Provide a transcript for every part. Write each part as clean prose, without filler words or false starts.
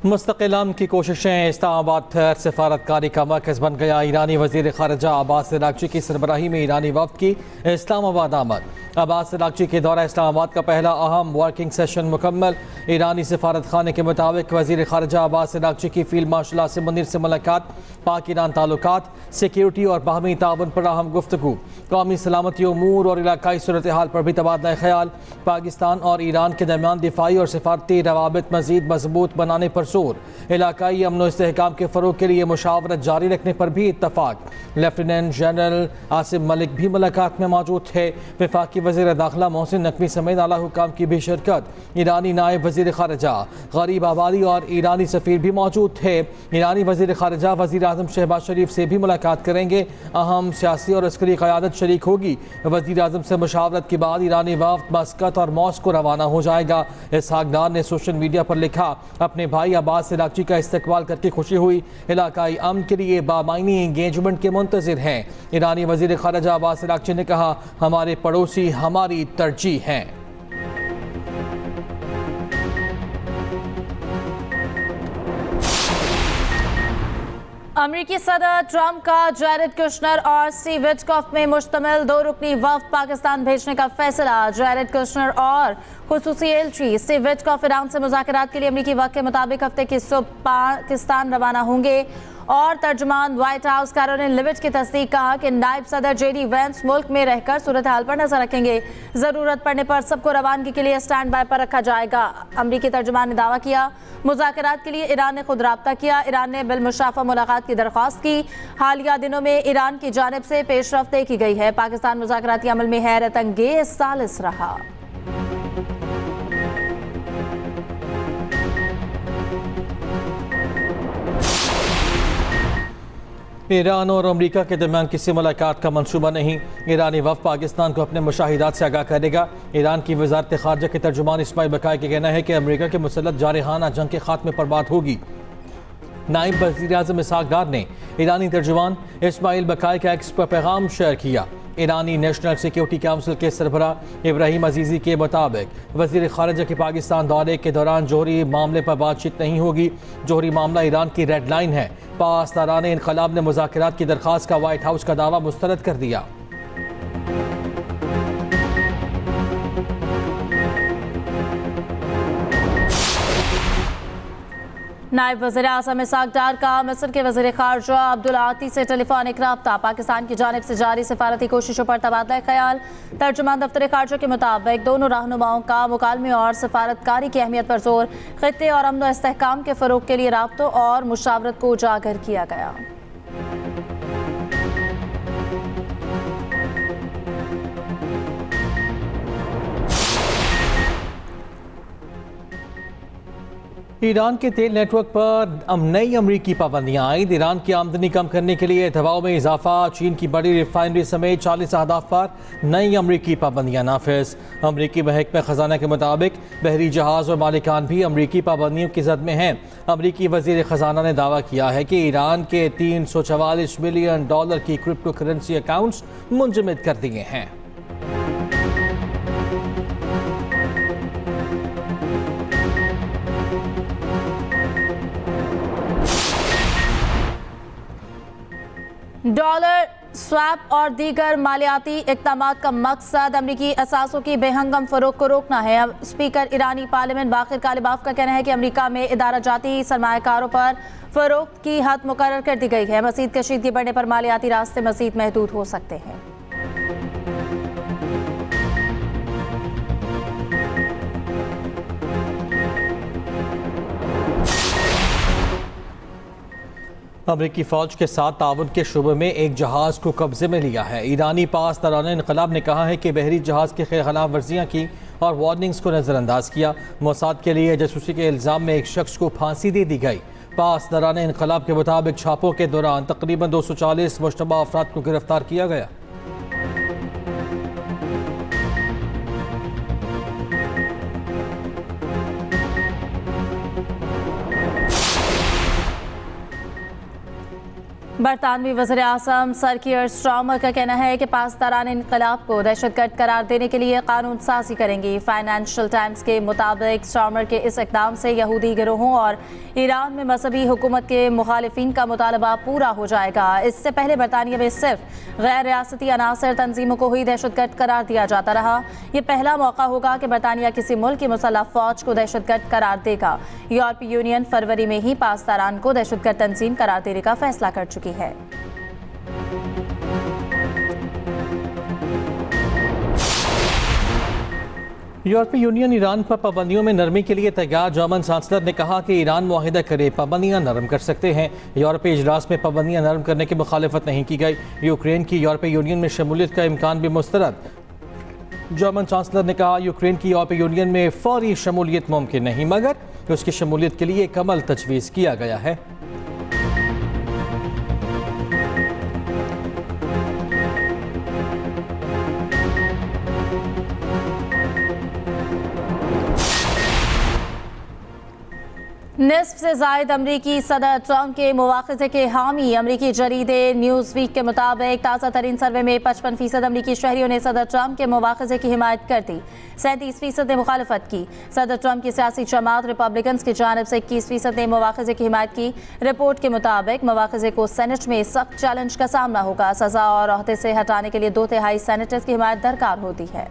मुस्तकिल अमन की कोशिशें। इस्लामाबाद खैर सफारतकारी का मरकज़ बन गया। ईरानी वज़ीर ख़ारजा अब्बास अराग़ची की सरबराही में ईरानी वफ़द की इस्लामाबाद आमद। अब्बास अराग़ची के दौरा इस्लामाबाद का पहला अहम वर्किंग सेशन मुकम्मल। ईरानी सफारत खाने के मुताबिक वज़ीर ख़ारजा अब्बास अराग़ची की फील्ड मार्शल आसिम मुनीर से मुलाकात, पाक ईरान ताल्लुकात, सिक्योरिटी और बाहमी ताउन पर अहम गुफ्तगू, कौमी सलामती उमूर और इलाकाई सूरत हाल पर भी तबादला ख्याल, पाकिस्तान और ईरान के दरमियान दिफाई और सिफारती रवाबित मज़ीद मजबूत बनाने पर जोर, इलाकाई अमन व इस्तेहकाम के फ़रोग के लिए मुशावरत जारी रखने पर भी इत्तफाक। लेफ्टिनेंट जनरल आसिम मलिक भी मुलाकात में मौजूद थे। वफाकी वज़ीर दाखिला मोहसिन नकवी समेत आला हुक्काम की भी शिरकत। ईरानी नायब वज़ीर ख़ारजा, गरीब आबादी और ईरानी सफ़ीर भी मौजूद थे। ईरानी वज़ीर ख़ारजा वज़ीर आज़म शहबाज शरीफ से भी मुलाकात करेंगे। अहम सियासी और अस्करी क़यादत शरीक होगी। वज़ीर आज़म से मुशावरत के बाद ईरानी वफ़द मस्कत और मॉस्को रवाना हो जाएगा। इसहाक डार ने सोशल मीडिया पर लिखा, अपने भाई अब्बास अराग़ची का इस्तकबाल करके खुशी हुई। इलाकाई अमन के लिए बामायनी एंगेजमेंट के मुंतज़िर हैं। ईरानी वज़ीर ख़ारजा अब्बास अराग़ची ने कहा, हमारे पड़ोसी हमारी तरजीह हैं। अमरीकी सदर ट्रंप का जैरेड कुशनर और स्टीव विटकॉफ में मुश्तमिल 2 रुकनी वफ़द पाकिस्तान भेजने का फैसला। जैरेड कुशनर और खुसूसी एल्ची स्टीव विटकॉफ ईरान से मुज़ाकरात के लिए अमरीकी वक्त के मुताबिक हफ्ते की सुबह पाकिस्तान रवाना होंगे। और तर्जुमान व्हाइट हाउस कैरोलिन लिविट की तस्दीक कहा कि नायब सदर जेडी वेंस मुल्क में रहकर सूरत हाल पर नजर रखेंगे। ज़रूरत पड़ने पर सबको रवानगी के लिए स्टैंड बाय पर रखा जाएगा। अमरीकी तर्जुमान ने दावा किया, मुज़ाकरात के लिए ईरान ने खुद राब्ता किया। ईरान ने बिलमुशाफ़ा मुलाकात की दरख्वास्त की। हालिया दिनों में ईरान की जानिब से पेशरफ्त देखी गई है। पाकिस्तान मुज़ाकराती अमल में हैरत अंगेज सालिस रहा। ईरान और अमेरिका के दरमियान किसी मुलाकात का मंसूबा नहीं। ईरानी वफ़द पाकिस्तान को अपने मुशाहिदात से आगाह करेगा। ईरान की वज़ारत ख़ारजा के तर्जुमान इस्माइल बकाई का कहना है कि अमेरिका के मुसल्लत जारहाना जंग के खात्मे पर बात होगी। नायब वज़ीर आज़म इसहाक डार ने ईरानी तर्जुमान इस्माइल बकाई का एक्स पर पैगाम शेयर किया। ईरानी नेशनल सिक्योरिटी काउंसिल के सरबरा इब्राहिम अजीज़ी के मुताबिक वज़ीर ख़ारजा के पाकिस्तान दौरे के दौरान जोहरी मामले पर बातचीत नहीं होगी। जोहरी मामला ईरान की रेड लाइन है। पासदारान इनक़लाब ने मुज़ाकरात की दरख्वास्त का व्हाइट हाउस का दावा मुस्तरद कर दिया। नायब वज़ीर आज़म इसहाक डार का मिस्र के वज़ीर ख़ारजा अब्दुल आती से टेलीफोनिक रब्ता। पाकिस्तान की जानिब से जारी सिफारती कोशिशों पर तबादला ख्याल। तर्जुमान दफ्तर ख़ारजा के मुताबिक दोनों रहनुमाओं का मुकालमे और सफारतकारी की अहमियत पर जोर, ख़ित्ते और अमन व इस्तेहकाम के फ़रोग के लिए राब्तों और मुशावरत को उजागर किया गया। ईरान के तेल नेटवर्क पर नई अमरीकी पाबंदियां आईद। ईरान की आमदनी कम करने के लिए दबाव में इजाफा, चीन की बड़ी रिफाइनरी समेत 40 अहदाफ पर नई अमरीकी पाबंदियां नाफिज। अमरीकी महकमा खजाना के मुताबिक बहरी जहाज और मालिकान भी अमरीकी पाबंदियों की जद में हैं। अमरीकी वजीर खजाना ने दावा किया है कि ईरान के $344 मिलियन की क्रिप्टो करेंसी अकाउंट्स मुंजमद कर दिए हैं। डॉलर स्वैप और दीगर मालियाती इक़दामात का मकसद अमरीकी असासों की बेहंगम फ़रोग को रोकना है। स्पीकर ईरानी पार्लियामेंट बाक़िर कालिबाफ का कहना है कि अमरीका में इदारा जाती सरमायाकारों पर फ़रोख्त की हद मुकर्रर कर दी गई है। मज़ीद कशीदगी बढ़ने पर मालियाती रास्ते मज़ीद महदूद हो सकते हैं। अमरीकी फ़ौज के साथ ताउन के शुबे में एक जहाज़ को कब्जे में लिया है। ईरानी पासदारान इनक़लाब ने कहा है कि बहरी जहाज़ की खिलाफ वर्जियाँ की और वार्निंग्स को नज़रअंदाज किया। मोसाद के लिए जासूसी के इल्ज़ाम में एक शख्स को फांसी दे दी गई। पासदारान इनक़लाब के मुताबिक छापों के दौरान तकरीबन 240 मुश्तबा अफराद को गिरफ्तार किया गया। बरतानवी वज़ीर आज़म सर कीयर स्टार्मर का कहना है कि पासदारान इनकलाब को दहशतगर्द करार देने के लिए कानून साजी करेंगी। फाइनेंशियल टाइम्स के मुताबिक स्टार्मर के इस इक़दाम से यहूदी गिरोहों और ईरान में मजहबी हुकूमत के मुखालिफिन का मुतालबा पूरा हो जाएगा। इससे पहले बरतानिया में सिर्फ गैर रियासती अनासर तंजीमों को ही दहशतगर्द करार दिया जाता रहा। ये पहला मौका होगा कि बरतानिया किसी मुल्क की मुसल्लह फ़ौज को दहशतगर्द करार देगा। यूरोपीय यूनियन फरवरी में ही पासदारान को दहशतगर्द तंजीम करार देने का फैसला कर चुकी है। यूरोपीय यूनियन ईरान पर पाबंदियों में नरमी के लिए तैयार। जर्मन चांसलर ने कहा कि ईरान मुआहिदा करे, पाबंदियां नरम कर सकते हैं। यूरोपीय इजलास में पाबंदियां नरम करने की मुखालिफत नहीं की गई। यूक्रेन की यूरोपीय यूनियन में शमूलियत का इम्कान भी मुस्तरद। जर्मन चांसलर ने कहा यूक्रेन की यूरोपीय यूनियन में फौरी शमूलियत मुमकिन नहीं, मगर उसकी शमूलियत के लिए एक अमल तजवीज़ किया गया है। निस्फ से जायद अमरीकी सदर ट्रंप के मुवाख़ज़े के हामी। अमरीकी जरीदे न्यूज़ वीक के मुताबिक ताज़ा तरीन सर्वे में 55% अमरीकी शहरियों ने सदर ट्रंप के मुवाख़ज़े की हिमायत कर दी। 37% ने मुखालफत की। सदर ट्रंप की सियासी जमात रिपब्लिकन्स की जानिब से 21% ने मुवाख़ज़े की हिमायत की। रिपोर्ट के मुताबिक मुवाख़ज़े को सेनेट में सख्त चैलेंज का सामना होगा। सज़ा और ओहदे से हटाने के लिए 2/3 सेनेटर्स की हिमायत दरकार होती है।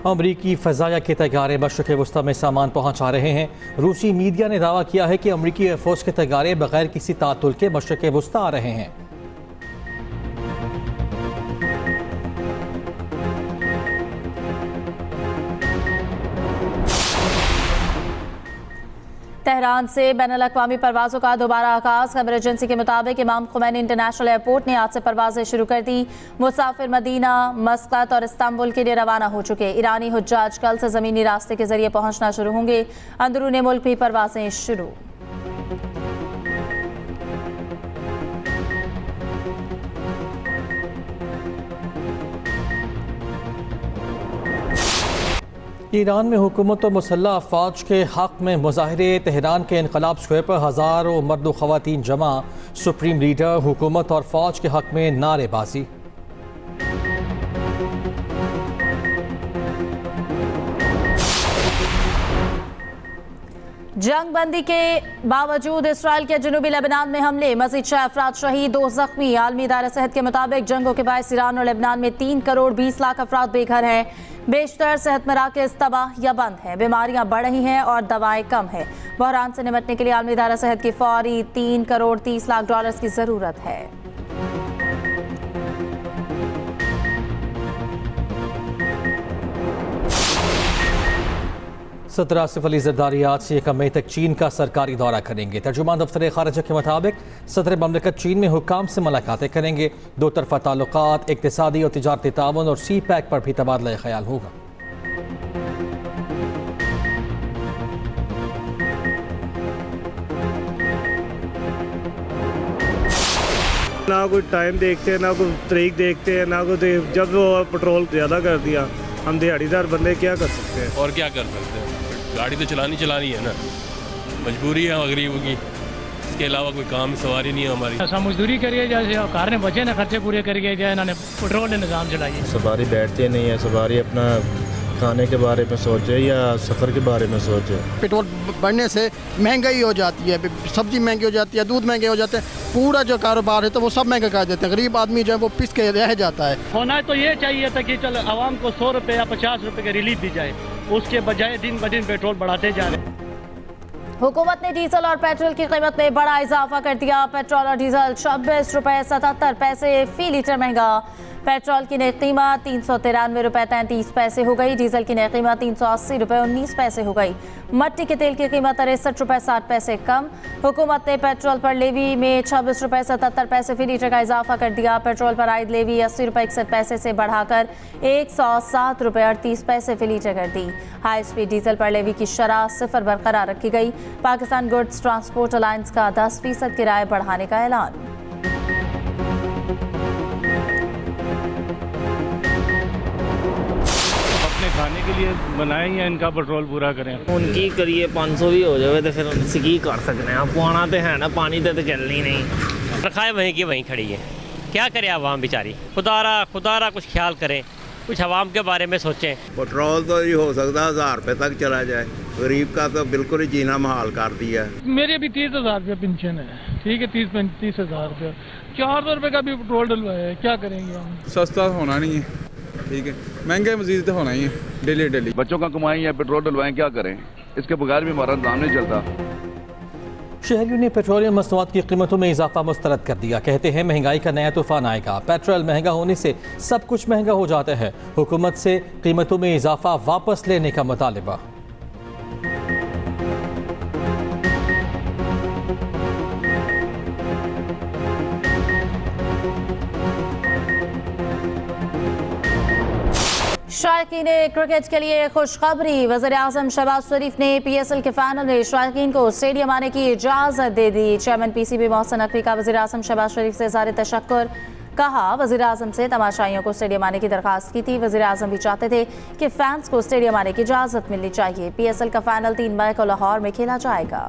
अमरीकी फ़ज़ाया के तैयारे मशरिक़ वस्ती में सामान पहुँचा रहे हैं। रूसी मीडिया ने दावा किया है कि अमरीकी एयरफोर्स के तैयारे बगैर किसी तातुल के मशरिक़ वस्ती आ रहे हैं। तेहरान से बैनुल अक़वामी परवाज़ों का दोबारा आगाज़। खबर एजेंसी के मुताबिक इमाम खुमैनी इंटरनेशनल एयरपोर्ट ने आज से परवाज़ें शुरू कर दी। मुसाफिर मदीना, मस्कत और इस्तांबुल के लिए रवाना हो चुके। ईरानी हुज्जाज कल से ज़मीनी रास्ते के जरिए पहुँचना शुरू होंगे। अंदरूनी मुल्क भी परवाज़ें शुरू। ईरान में हुकूमत और मुसल्लह अफवाज के हक़ में मुजाहरे। तेहरान के इनकलाब स्क्वायर पर हज़ारों मर्द व ख़वातीन जमा। सुप्रीम लीडर हुकूमत और फ़ौज के हक़ में नारेबाजी। जंग बंदी के बावजूद इसराइल के जनूबी लेबनान में हमले। मज़ीद 6 अफराद शहीद, 2 जख्मी। आलमी इदारा सेहत के मुताबिक जंगों के बायस ईरान और लेबनान में 3 करोड़ 20 लाख अफराद बेघर हैं। बेशतर सेहत मराकज़ तबाह या बंद हैं। बीमारियां बढ़ रही हैं और दवाएं कम हैं। बहरान से निपटने के लिए आलमी इदारा सेहत की फौरी $3 करोड़ 30 लाख की ज़रूरत है। सदर आसिफ अली ज़रदारी आज से 1 मई तक चीन का सरकारी दौरा करेंगे। तर्जुमान दफ्तर ख़ारिजा के मुताबिक सदर ममलिकत चीन में हुकाम से मुलाकातें करेंगे। 2 तरफ़ा ताल्लुकात, इक़्तिसादी और तिजारती ताउन और CPEC पर भी तबादला ख्याल होगा। ना कोई टाइम देखते हैं, ना कोई तारीख देखते हैं, ना कोई जब वो पेट्रोल ज़्यादा कर दिया, हम दिहाड़ीदार बंदे क्या कर सकते हैं। और क्या कर सकते हैं, गाड़ी तो चलानी है ना, मजबूरी है गरीबों की। इसके अलावा कोई काम सवारी नहीं है हमारी। ऐसा मजदूरी करिए जैसे कार ने बचे ना खर्चे पूरे करिए, जाए इन्होंने पेट्रोल ने निज़ाम चलाइए। सवारी बैठते नहीं है, सवारी अपना खाने के बारे में सोचे या सफ़र के बारे में सोचे। पेट्रोल बढ़ने से महंगाई हो जाती है, सब्जी महंगी हो जाती है, दूध महंगे हो जाते हैं, पूरा जो कारोबार है तो वो सब महंगा कर देते हैं। गरीब आदमी जो है वो पिस के रह जाता है। होना तो ये चाहिए था कि चल आवाम को 100 रुपये या 50 रुपये की रिलीफ दी जाए, उसके बजाय दिन ब दिन पेट्रोल बढ़ाते जा रहे हैं। हुकूमत ने डीजल और पेट्रोल की कीमत में बड़ा इजाफा कर दिया। पेट्रोल और डीजल 26 रुपये 77 पैसे फी लीटर महंगा। पेट्रोल की नई कीमत 393 रुपये 33 पैसे हो गई। डीजल की नई कीमत 380 रुपये 19 पैसे हो गई। मट्टी के तेल की कीमत 63 रुपये 60 पैसे कम। हुकूमत ने पेट्रोल पर लेवी में 26 रुपये 77 पैसे फी लीटर का इजाफा कर दिया। पेट्रोल पर आयद लेवी 80 रुपये 61 पैसे से बढ़ाकर 107 रुपये 38 पैसे फी लीटर कर दी। हाई स्पीड डीजल पर लेवी की शरह 0 बरकरार रखी गई। पाकिस्तान गुड्स ट्रांसपोर्ट अलायंस का 10% किराए बढ़ाने का ऐलान। खाने के लिए बनाए या इनका पेट्रोल पूरा करें। ਹੁਣ ਕੀ ਕਰੀਏ 500 ਵੀ ਹੋ ਜਾਵੇ ਤੇ ਫਿਰ ਅਸੀਂ ਕੀ ਕਰ ਸਕਦੇ ਹਾਂ ਪਵਾਉਣਾ ਤੇ ਹੈ ਨਾ ਪਾਣੀ ਤੇ ਚੱਲਣੀ ਨਹੀਂ रखाए वहीं की वहीं खड़ी है क्या करे आवाम बेचारी खुदारा कुछ ख्याल करें कुछ आवाम के बारे में सोचें। पेट्रोल तो ही हो सकता है 1000 रुपये तक चला जाए गरीब का तो बिल्कुल ही जीना महाल कर दिया है। मेरी अभी 30,000 रुपये पेंशन है ठीक है 30-35,000 रुपये 400 रुपये का भी पेट्रोल डलवाया है क्या करेंगे हम। सस्ता होना नहीं है ठीक है महंगे मजीद तो होना ही है डेली बच्चों का कमाई या पेट्रोल डलवाएं क्या करें इसके बगैर भी हमारा दाम नहीं चलता। शहरियों ने पेट्रोलियम मसनूआत की कीमतों में इजाफा मुस्तरद कर दिया। कहते हैं महंगाई का नया तूफान आएगा। पेट्रोल महंगा होने से सब कुछ महंगा हो जाता है। हुकूमत से कीमतों में इजाफा वापस लेने का मुतालिबा। शायकीन क्रिकेट के लिए खुशखबरी। वज़ीर-ए-आज़म शहबाज शरीफ ने PSL के फाइनल में शायकीन को स्टेडियम आने की इजाज़त दे दी। चेयरमैन PCB मोहसिन नकवी का वज़ीर-ए-आज़म शहबाज शरीफ से इज़हार तशक्कुर। कहा वज़ीर-ए-आज़म से तमाशाइयों को स्टेडियम आने की दरख्वास्त की थी। वज़ीर-ए-आज़म भी चाहते थे कि फैंस को स्टेडियम आने की इजाज़त मिलनी चाहिए। PSL का फाइनल 3 मई को लाहौर में खेला जाएगा।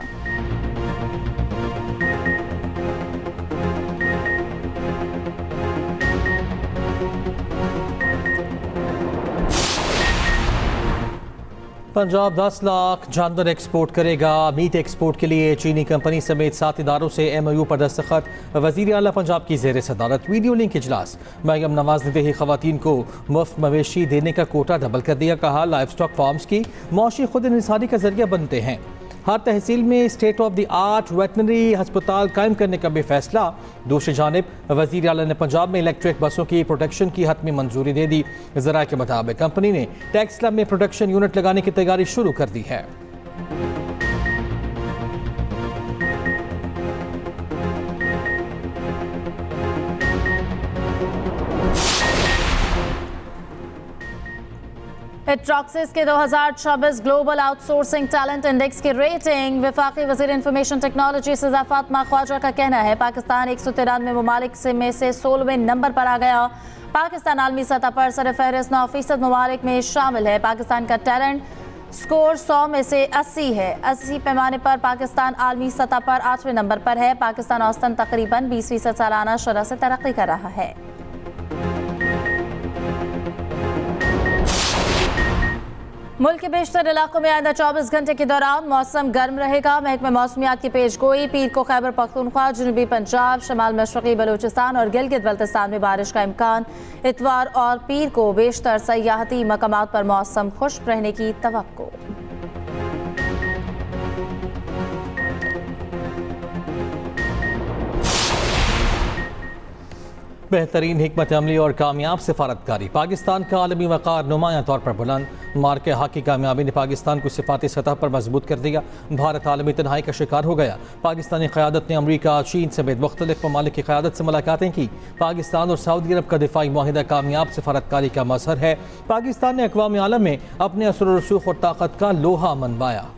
पंजाब 10 लाख जानवर एक्सपोर्ट करेगा। मीट एक्सपोर्ट के लिए चीनी कंपनी समेत 7 इदारों से MOU पर दस्तखत। वज़ीर आला पंजाब की ज़ेर सदारत वीडियो लिंक इजलास। मरियम नवाज ने दही ख़वातीन को मुफ्त मवेशी देने का कोटा डबल कर दिया। कहा लाइफ स्टॉक फार्म्स की मौशी खुद इंसानी का जरिया बनते हैं। हर तहसील में state of the art veterinary अस्पताल कायम करने का भी फैसला। दूसरी जानिब वज़ीर आला ने पंजाब में इलेक्ट्रिक बसों की प्रोडक्शन की हतमी मंजूरी दे दी। ज़राए के मुताबिक कंपनी ने टैक्स स्लैब में प्रोडक्शन यूनिट लगाने की तैयारी शुरू कर दी है। ट्रॉक्सिस के 2026 ग्लोबल आउटसोर्सिंग टैलेंट इंडेक्स की रेटिंग। वफाकी वज़ीर इंफॉर्मेशन टेक्नोलॉजी सज़ा फातिमा ख्वाजा का कहना है पाकिस्तान 193 ममालिक में से 16वें नंबर पर आ गया। पाकिस्तान आलमी सतह पर सरफहरिस्त 9% ममालिक में शामिल है। पाकिस्तान का टैलेंट स्कोर 100 में से 80 है। 80 पैमाने पर पाकिस्तान आलमी सतह पर 8वें नंबर पर है। पाकिस्तान औसतन तकरीबन 20% सालाना शरह से तरक्की कर रहा है। मुल्क के बेशतर इलाकों में आइंदा 24 घंटे के दौरान मौसम गर्म रहेगा। महकमे मौसमियात की पेशगोई पीर को खैबर पख्तूनख्वा, जनूबी पंजाब, शमाल मशरक़ी बलूचिस्तान और गिलगित बल्तिस्तान में बारिश का इम्कान। इतवार और पीर को बेशतर सयाहती मकामात पर मौसम खुश्क रहने की तवक्को। बेहतरीन हिकमत अमली और कामयाब सिफारतकारी। पाकिस्तान का आलमी वक़ार नुमायां तौर पर बुलंद। मार्के हक की कामयाबी ने पाकिस्तान को सिफाती सतह पर मजबूत कर दिया। भारत आलमी तन्हाई का शिकार हो गया। पाकिस्तानी क़यादत ने अमरीका, चीन समेत मुख्तलिफ ममालिक की क़यादत से मुलाकातें की। पाकिस्तान और सऊदी अरब का दिफाई मुआहिदा कामयाब सिफारतकारी का मज़हर है। पाकिस्तान ने अक़वाम आलम में अपने असर और रसूख और ताकत का लोहा मनवाया।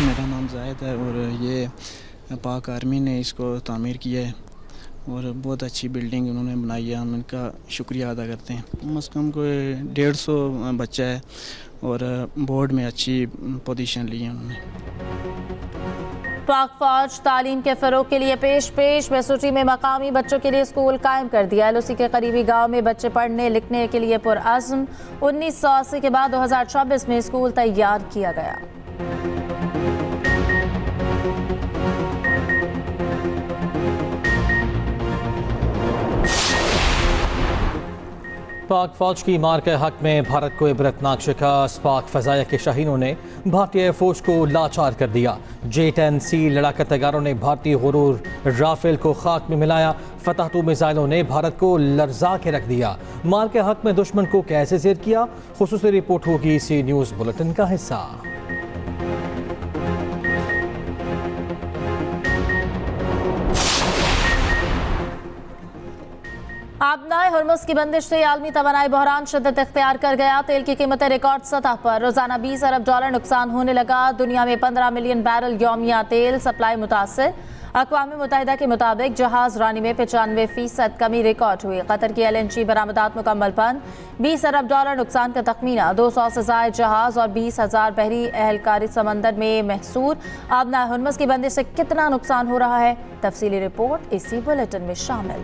मेरा नाम जायद है और ये पाक आर्मी ने इसको तामीर किया है और बहुत अच्छी बिल्डिंग उन्होंने बनाई है। हम इनका शुक्रिया अदा करते हैं। कम से कम कोई 150 बच्चा है और बोर्ड में अच्छी पोजीशन ली है उन्होंने। पाक फौज तालीम के फ़रोग के लिए पेश बेसुटी में मकामी बच्चों के लिए स्कूल कायम कर दिया। LOC के करीबी गांव में बच्चे पढ़ने लिखने के लिए पुरअज़्म। 1980 के बाद 2026 में स्कूल तैयार किया गया। पाक फौज की मार के हक में भारत को इबरतनाक शिकस्त। पाक फजाया के शाहीनों ने भारतीय फौज को लाचार कर दिया। J-10C लड़ाका तैयारों ने भारतीय गुरूर राफेल को खाक में मिलाया। फतह 2 मिसाइलों ने भारत को लर्जा के रख दिया। मार के हक में दुश्मन को कैसे ज़ेर किया, खुसूसी रिपोर्ट होगी इसी न्यूज़ बुलेटिन का हिस्सा। आबनाए हर्मुज़ की बंदिश से आलमी तवानाई बहरान शिद्दत इख्तियार कर गया। तेल की कीमतें रिकॉर्ड सतह पर, रोजाना 20 अरब डॉलर नुकसान होने लगा। दुनिया में 15 मिलियन बैरल यौमिया तेल सप्लाई मुतासर। अक़वाम मुत्तहिदा के मुताबिक जहाज रानी में 95% कमी रिकॉर्ड हुई। कतर की LNG बरामदात मुकम्मल बंद। 20 अरब डॉलर नुकसान का तखमीना। 200 से ज़ायद जहाज और 20,000 बहरी एहलकारी समंदर में महसूर। आबना हर्मुज़ की बंदिश से कितना नुकसान हो रहा है, तफसीली रिपोर्ट इसी बुलेटिन में शामिल।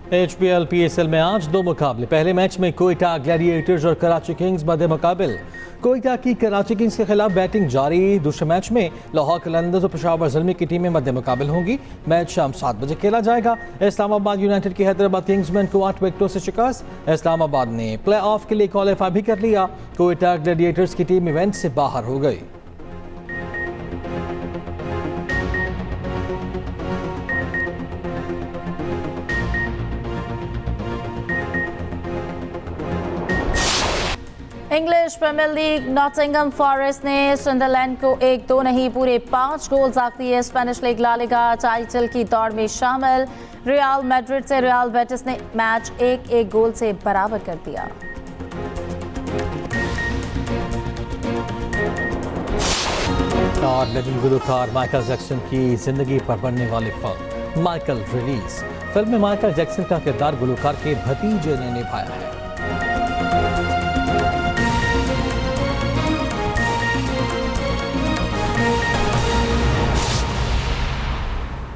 HPL PSL में आज दो मुकाबले। पहले मैच में कोयटा ग्लैडिएटर्स और कराची किंग्स मध्य मुकाबिल। कोयटा की कराची किंग्स के खिलाफ बैटिंग जारी। दूसरे मैच में लाहौर कलंदर्स और पेशावर ज़ल्मी की टीमें मध्य मुकाबिल होंगी। मैच शाम 7 बजे खेला जाएगा। इस्लामाबाद यूनाइटेड की हैदराबाद किंग्समैन को 8 विकेटों से शिकस्त। इस्लामाबाद ने प्ले ऑफ के लिए क्वालिफाई भी कर लिया। कोयटा ग्लैडिएटर्स की टीम इवेंट से बाहर हो गई। English Premier League Nottingham Forest ने सनडरलैंड को 1-2 नहीं पूरे 5 गोल दाग दिए। Spanish league La Liga title की दौड़ में शामिल। रियल मैड्रिड से रियल बेटिस ने मैच 1-1 गोल से बराबर कर दिया। और लेजेंड गुलकार माइकल जैक्सन की जिंदगी पर बनने वाली फिल्म माइकल रिलीज। फिल्म में माइकल जैक्सन का किरदार गुलकार के भतीजे ने निभाया है।